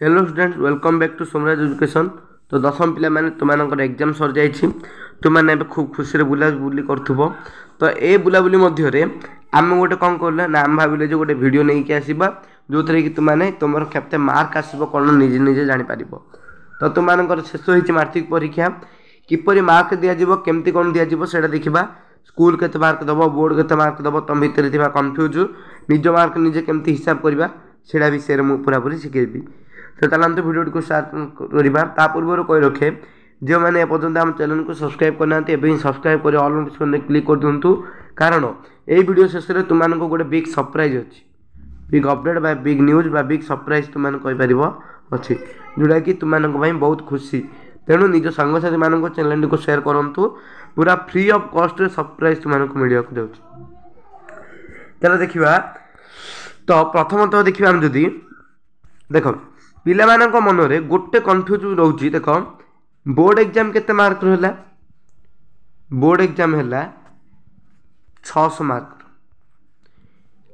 Hello students welcome back to Somraj education. तो दशम पिला माने तुम एग्जाम सर जाइए तुमने खूब खुशी बुला बुली कर तो ये बुलाबुली मध्य आम गोटे कौन कर ना आम भाविले जो गोटे भिड नहीं आसवा जो थे कि तुमने तुम केते मार्क आसो कौन निजे निजे जापर। तो तुम शेष हो मार्चिक परीक्षा किपर मार्क दिज्व केमती कौन दिज्व से देखा स्कूल के मार्क दब बोर्ड के मार्क दब तुम भितर कन्फ्यूज निज मार्क निजे केमती हिसाब करवा से विषय में पूरापूरी शिखेबी। तो चलते भिडियो को स्टार्ट करवा पूर्व कही रखे जो मैंने एपर्तंत आम चैनल को सब्सक्राइब करना सब्सक्राइब कर ऑल नोटिफिकेशन क्लिक कर दिंतु कारण ये वीडियो शेष में तुमको गोटे बिग सरप्राइज अच्छी बिग अपडेट बा बिग न्यूज बा बिग सरप्राइज तुमने कहीपर अच्छी जोटा कि तुमको बहुत खुशी तेणु निज सांगसाथी मान चैनल को शेयर करूँ पूरा फ्री ऑफ कॉस्ट सरप्राइज तुमको मिलवा जाऊँ। चलो देखा तो प्रथमतः देखा आम जदि देख पिला मन में गोटे कन्फ्यूज रोचे देख बोर्ड एग्जाम केते मार्क रहा बोर्ड एग्जाम है 600 मार्क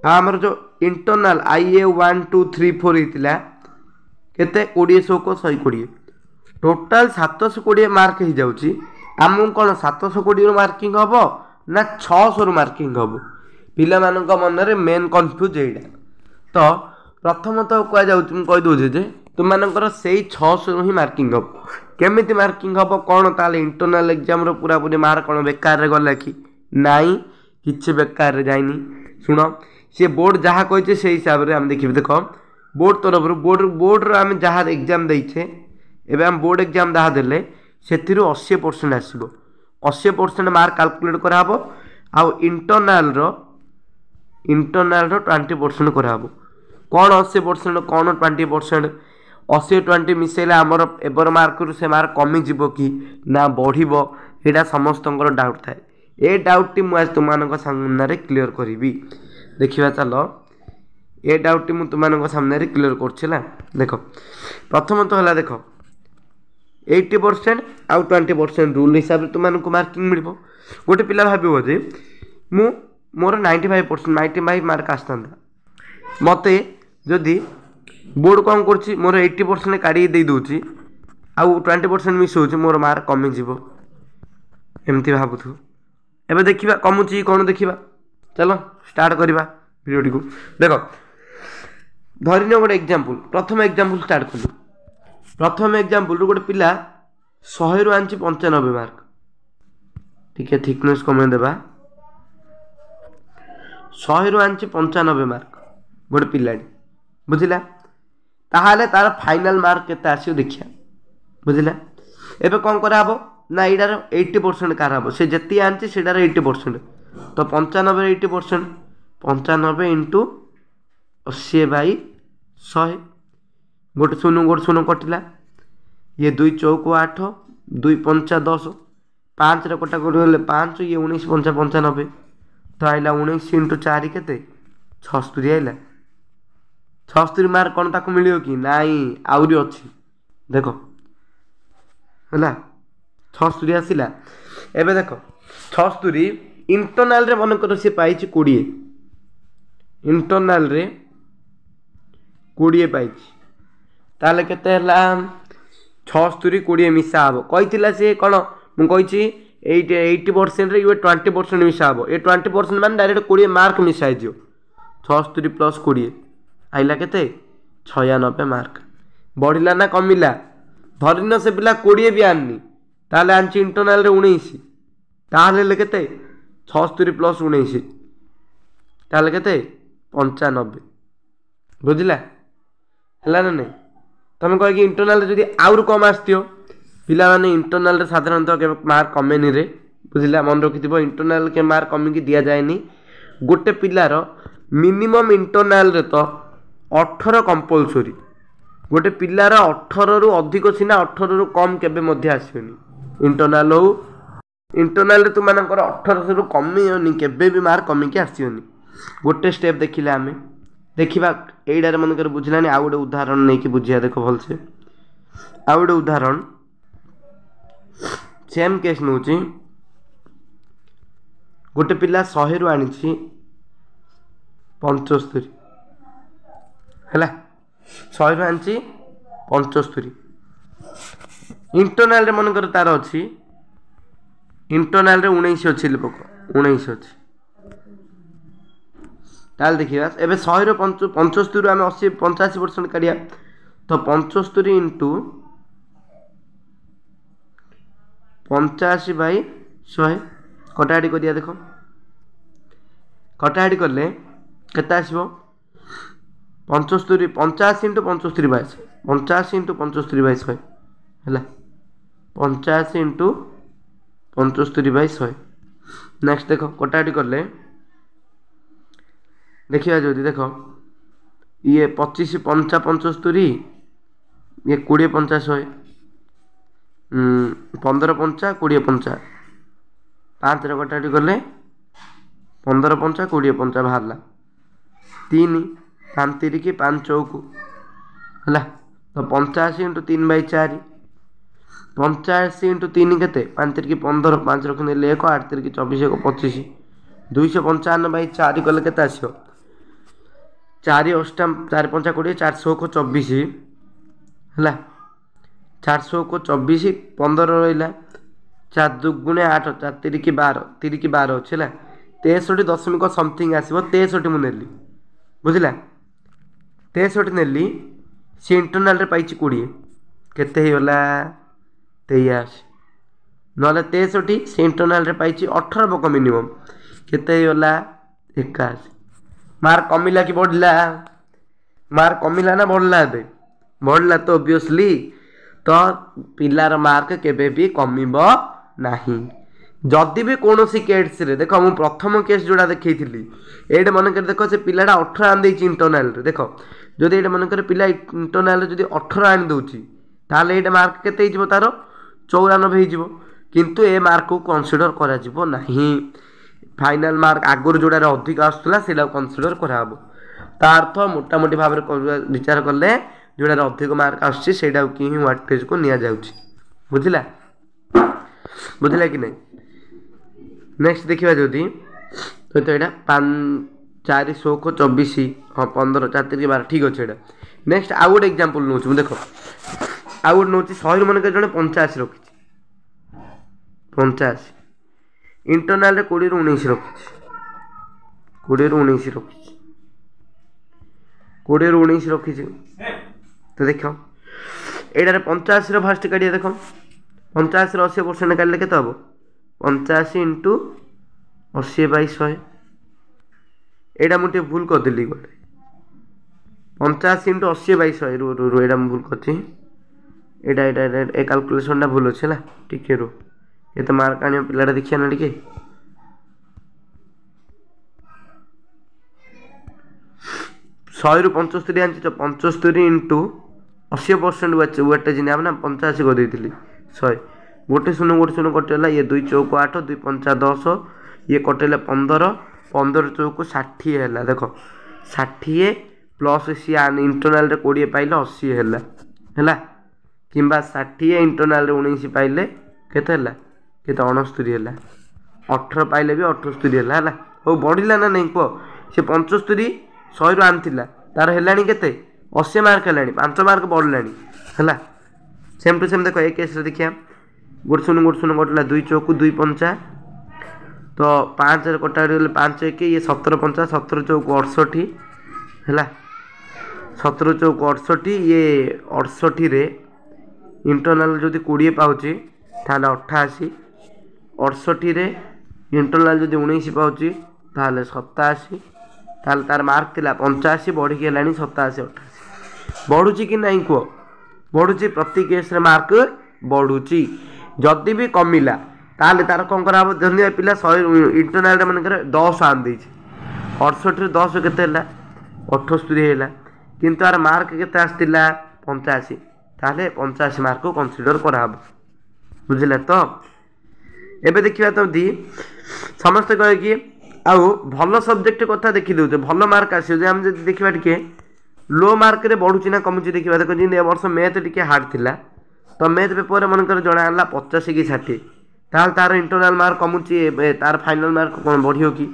आमर जो इंटरनल IA 1 2 3 4 होता केते 20 को 120 टोटाल 720 मार्क हो जाऊँगी आमको कौन 720 मार्किंग हम ना 600 मार्किंग हम पिला मन में मेन कन्फ्यूज यहाँ। तो प्रथमतः कहीदे जे तुमर से 600 ही मार्किंग हम केमी मार्किंग हम कौन ताल इंटरनल एग्जाम पूरा पूरी मार्क कौन बेकार गला कि नाई कि बेकार जाइनी शुण सी बोर्ड जहाँ कही से हिसाब से आम देखिए देख बोर्ड तरफ बोर्ड आम जहाँ एग्जाम देचे एवं आम बोर्ड एग्जाम जहाँ देले से 80% आसो 80% मार्क कैलकुलेट कराब आउ इंटरनल 20% कराब कौन 80% कौन 20% 80-20 मिसेले आमर एबर मार्क से मार्क कमिज कि ना बढ़ यहाँ समस्त डाउट थाए ये डाउट टी मुझे तुम सामने क्लीयर करी देखा चलो ये डाउट टी तुम सामने क्लीयर कर देख प्रथम तो है देख 80% आउ 20% रूल हिसाब से तुमको मार्किंग मिल गोटे पिला भाव जे मोर 95% मार्क आसता मत जदि बोर्ड कौन कर मोर 80% काढ़ी दे दूची आउ 20% मिस हो मोर मार्क कमिज एमती भावुथु एवं देखा कमुची कौन देखा चलो स्टार्ट करवा भिडियोटी को देख धरन गोटे एग्जांपल प्रथम एग्जांपल स्टार्ट कलु प्रथम एग्जांपल गोटे पिला 100 रु आनी 95 मार्क ठीक है थिकनेस कमे देवा 100 रु आनी 95 मार्क गोटे पिला बुझला ताहले तार फाइनल मार्क केते आसियो देखिया बुझला एबे कौन करा ना यार 80% कार हम से जी आनी से 80% तो 95 80% 95 इंटू 80/100 गोटे शून्य कटिला ये 2 चौक 8 2 पंचा 10 5 रे कटा कटे 5 ये 19 पंचा 95 तो आइला 19 इंटू 4 केते 76 आइला 76 मार्क कौन ताको मिलियो कि नाई आउरी अच्छी देख है 76 आसला एबे देख 76 इंटरनल रे मन कर से पाई 20 इंटरनल रे 20 पाई ताले केते हला 76 20 मिसा हम कही सी कौन मुझे 80% रे ये 20% मिसा हम ये 20% मान डायरेक्ट 20 मार्क मिसाई दियो 76 प्लस 20 आइला केते 96 मार्क बढ़िला ना कमिला धरिन से पिला 20 भी आनी ताले आंची इंटरनल रे 19 ताले केते 76 प्लस 19 ताले केते 95 बुझला हला ना नहीं तुम कह इंटरनल रे जदी आउर कम आस्तियो पिला माने इंटरनल रे साधारणतः मार्क कमेनी रे बुझला मन रखिथिबो इंटरनल के मार्क कमी दिया जाएनी गोटे पिलार मिनिमम इंटरनल रे तो 18 कंपलसरी गोटे पिलार 18 रु अधिक सीना 18 रु कम केबे मध्य आसनी इंटरनल हो इंटरनल तुम 18 रु कमी केबे भी मार्क कमिकी आसनी गोटे स्टेप देखिले आम देखा यहीटार मनकर बुझलानी आउ गोटे उदाहरण नहीं कि बुझिया देख भलसे आउ गोटे उदाहरण सेम केस नौ गोटे पिला 100 रु आनी 75 है 100 रु आनी 75 इंटरनाल मनकर तार अच्छी इंटरनाल 19 अच्छी पक 19 अच्छी ताल देखिए एवं 100 75 आम 80 85% काढ़िया तो 75 इंटू 85 बाई 100 कटाकटी करिया देख कटाकटी कले केते आसबो 75 85 इंटू 75 बाई 85 इंटू 75 बाई 100 है 85 इंटू 75 बाई 100 नेक्स्ट देख कटाकटी कले देखिए जो देख ये 25 पंचा 75 ये 20 पंचा 100 15 पंचा 20 पंचा 5 कटाकटी कले 15 पंचा 20 पंचा बाहर 3 5 3 की 5 चौक है तो 85 इंटू 3 बाई 4 85 इंटू 3 के 5 3 की 15 5 रखने 1 8 3 की 24 1 25 255 बाई 4 कले के आसो 4 8 4 5 20 400 को 24 है 400 को 24 15 रहा 4 दुगुणे 8 4 3 की 12 अच्छे है 63 दशमिक समथिंग आसो 63 मुझे बुझला 63 नेली सी इंटरनाल पाई 20 केते होगा 23 ना 63 सी इंटरनाल पाई 18 पक मिनिमम केते होगा 81 मार्क कमिला कि बढ़ला मार्क कमिला ना बढ़ला ए बढ़ला तो ऑब्वियसली तो पिलार मार्क केबे भी कमिब नाही जदि भी कौन सी केस रे देख मु प्रथम केस जोड़ा देखी ये मनकर देख से पिलाटा 18 आन देछि इंटरनाल रे देख जदि ये मनकर पिला इंटरनाल जदि 18 आन दउछि ताले ये मार्क केते हिजबो तारो 94 हिजबो किंतु ए मार्क को कंसीडर करा जिवो नाही फाइनल मार्क आगुर जोड़ा अधिक आसुला सेटा कंसीडर कराबो ता अर्थ मोटामोटी भाव में विचार कले जोड़ा अधिक मार्क आसुछि सेटा कि ही वाटेज को निया जाउछि बुझिला बुझिला कि नहीं नेक्स्ट देखिबा जदी तो एटा 400 को 24 हाँ 15 4 3 12 ठीक अच्छे एटा नेक्स्ट आउ गोटे एग्जांपल नौ देख आउ गोटे नौ 100 मन के जने 85 रखी 85 इंटरनाल रे 20 ରୁ 19 रखी 20 ରୁ 19 रखी 20 ରୁ 19 रखी तो देख एटार 85 रो फास्ट काटिया देख 85 रो 80% काटले केते हबो 85 इंटू 80 बाई 100 एटा मुझे भूल कर दिली गोटे 85 इंटू 80 बाई 100 रू एटा भूल करछि एटा एटा ए कैलकुलेशनटा भूल अछि ना टिके रू ये तो मार्क आने पिलाटा देखिया ना टिके 100 ରୁ 75 आंची तो 75 इंटू 80% वेटेज निया ना 85 कर देइथिली 100 गोटे शून्य कटेला ये 2 चौक 8 2 पंचा 10 ये कटेला 15 15 चौक 60 है देख 60 प्लस सी इंटरनाल रे 20 पाइले 80 है किंबा 60 इंटरनाल रे 19 पाइले केते है केते 69 है 18 पाइले भी 78 है हो बढ़िला ना नहीं कह से 75 100 रू आनथिला तार हेलानी केते 80 मार्क हेलानी 5 मार्क बढ़लानी है सेम टू सेम देखो एक केस रे देखिया गोटे शून्य कटला 2 चौक 2 पंचा तो 5 कटा गले 5 1 ये 17 पंचा 17 चौक 68 है 17 चौक 68 ये 68 रे इंटरनाल जदि 20 पाउची ताले 88 68 रे इंटरनाल जदि 19 पाउची ताले 87 ताले तार मार्क थिला 85 बढ़ी के लानी 87 88 बढ़ुची कि नहीं को बढ़ुची प्रति केस रे मार्क बढ़ुची जदि भी कमिला ताले तार कौन करा धन्य पिला 100 इंटरनाल मन 10 आन देछि 68 रे 10 केते हला 78 हैला किंतु आर मार्क केते आस्तिला 85 ताले 85 मार्क को कंसीडर कराब बुझिला तो एबे देखिबा तो दी समस्त कहे कि आउ भल सब्जेक्ट कथा देखि दउते भल मार्क आसी जे हम जे देखिबा टिके लो मार्क रे बढ़ुची ना कमुची देखिबा देखो जिन ए वर्ष मैथ टिके हार्ड थिला तो मैथ पेपर मन कर जणा आला 85 की 60 ताल तार इंटरनल मार्क कमुची तार फाइनल मार्क कोन बढ़ियो की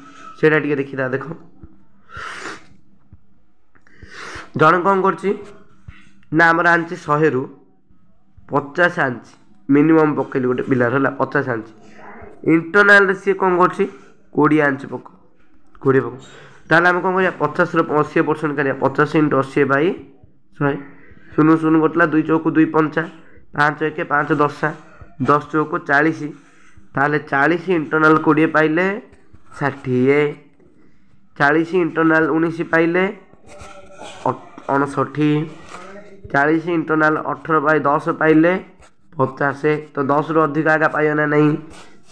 सेटा टिके देखिदा देखो जण कोन करची ना आमर आंची 100 रु 50 आंची मिनिमम पकेली गोटे पिलार है 50 आंची इंटरनाल सी कौन कर 20 आंची पक 20 पक ताल आम कौन कर 50 रु 80% कर 50 × 80 / 100 शून्य शून्य कटला 2 चौक 2 पंचा 5 1 5 10 10 चौक 40 ताले 40 इंटरनाल 20 पाइले 60 40 इंटरनाल 19 पाइले 59 40 इंटरनाल 18/10 पाइले 50 तो 10 रु अधिक आगा पाइयो ना नहीं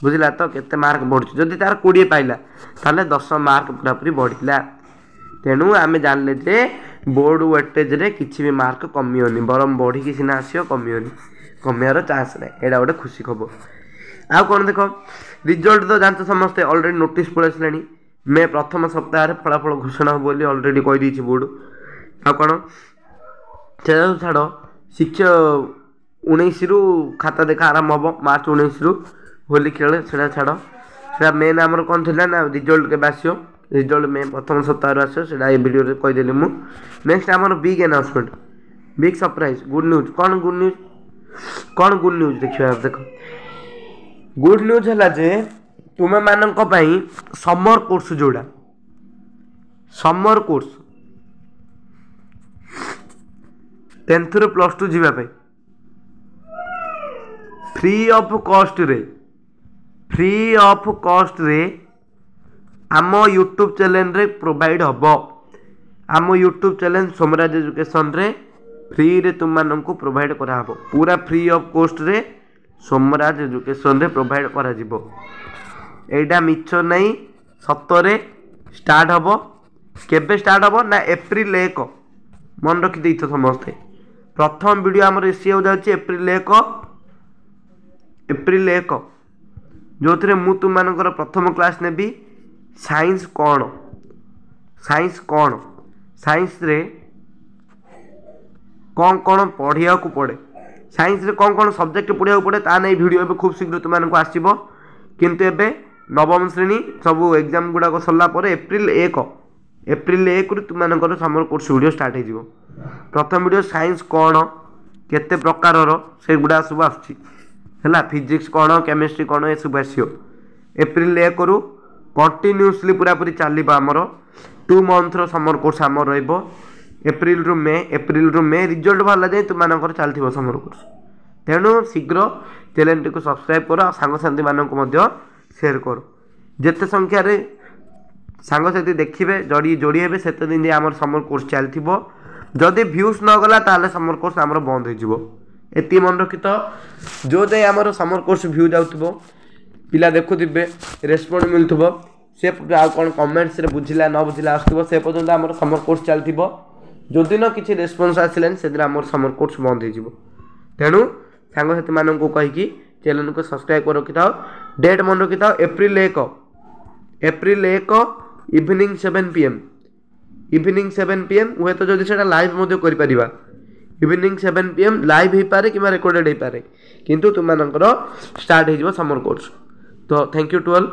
बुझला तो केते मार्क बढ़ुछ जदि तार 20 पाइला ताले 10 मार्क पूरा पूरी बढ़िला तेणु आम जानले जे बोर्ड वेटेज रे किछि भी मार्क कमियोनी बरम बढ़ी कि सिना आसियो कमियोनी कमियार चांस ना एडा गोटे खुशी खबर आ कौन देख रिजल्ट तो जानते समस्ते ऑलरेडी नोटिस पड़े मे प्रथम सप्ताह फलाफल घोषणा हो बोली ऑलरेडी कह दी बोर्ड आ कौन छाड़ शिक्षा 19 रु खाता देखा आरंभ हम मार्च 19 रु होली खेल से छाड़ से मेन आमर कौन थी ना रिजल्ट के आसो रिजल्ट मे प्रथम सप्ताह आसो से वीडियो कहीदेली मु नेक्स्ट आमर big announcement big surprise good news कौन गुड न्यूज देखिए देख गुड न्यूज है जे तुम मानक समर कोर्स जोड़ा समर कोर्स 10th ରୁ +2 जीवा पे फ्री ऑफ कॉस्ट रे आम यूट्यूब चैनल रे प्रोवाइड हम आम यूट्यूब चैनल सोमराज एजुकेशन रे फ्री रे तुम मानक प्रोवाइड करा पूरा फ्री ऑफ कॉस्ट रे सोमराज एजुकेशन रे प्रोवाइड करा जिवो एटा मिछ नहीं सतरे स्टार्ट हम केबे स्टार्ट हम ना एप्रिल 1 मन रखी देइथ समस्ते प्रथम वीडियो आमर सी हो जाउची एप्रिल 1 जो थे मु तुम मानकर प्रथम क्लास नेबी साइंस कौन साइंस रे कौन कौन पढ़िया को पड़े साइंस रे कौन कौन सब्जेक्ट पढ़िया पड़े ता नहीं वीडियो एबे खूब शीघ्र तुम मानक आसीबो किंतु एबे नवम श्रेणी सब एग्जाम गुड़ा सरला पर एप्रिल 1 रु तुम मानकर समर कोर्स वीडियो स्टार्ट हो प्रथम वीडियो साइंस कौन केते प्रकार से गुड़ा सब आसला फिजिक्स कौन केमिस्ट्री कौन ये सब आसो एप्रिल 1 रु कंटिन्यूसली पूरा पूरी चलो आमर 2 मंथ समर कोर्स आम एप्रिल रु मे रिजल्ट बाहर जाए तुम मानकर चलती समर कोर्स तेणु शीघ्र चैनल टी सब्सक्राइब कर सांगसाथी मानक शेयर कर जिते संख्यार सांगसाथी देखिए जोड़ी हे से दिन आम समर कोर्स चलती जदि भ्यूज न गला ताले समर कोर्स आम बंद हो मन रखी तो जो जाए आम समर कोर्स भ्यू जाऊँ पिला देखुवे रेस्पॉन्ड मिलूब से कौन कमेंट्स रे बुझिला न बुझिला आसो से पर्यटन आम समर कोर्स चलती जो दिन किसी रेस्पॉन्स आसलानी से दिन आम समर कोर्स बंद हो तेणु सांगसाथी मानक कहीकि चैनल को सब्सक्राइब कर रखी था डेट मन रखी था एप्रिल 1 इवनिंग 7 PM हुए तो जदि से लाइव कर इवनिंग 7 PM लाइव हो पारे कि रेकर्डेड हो पारे किंतु तुम मानकर स्टार्ट हो समर कोर्स तो थैंक यू टू ऑल।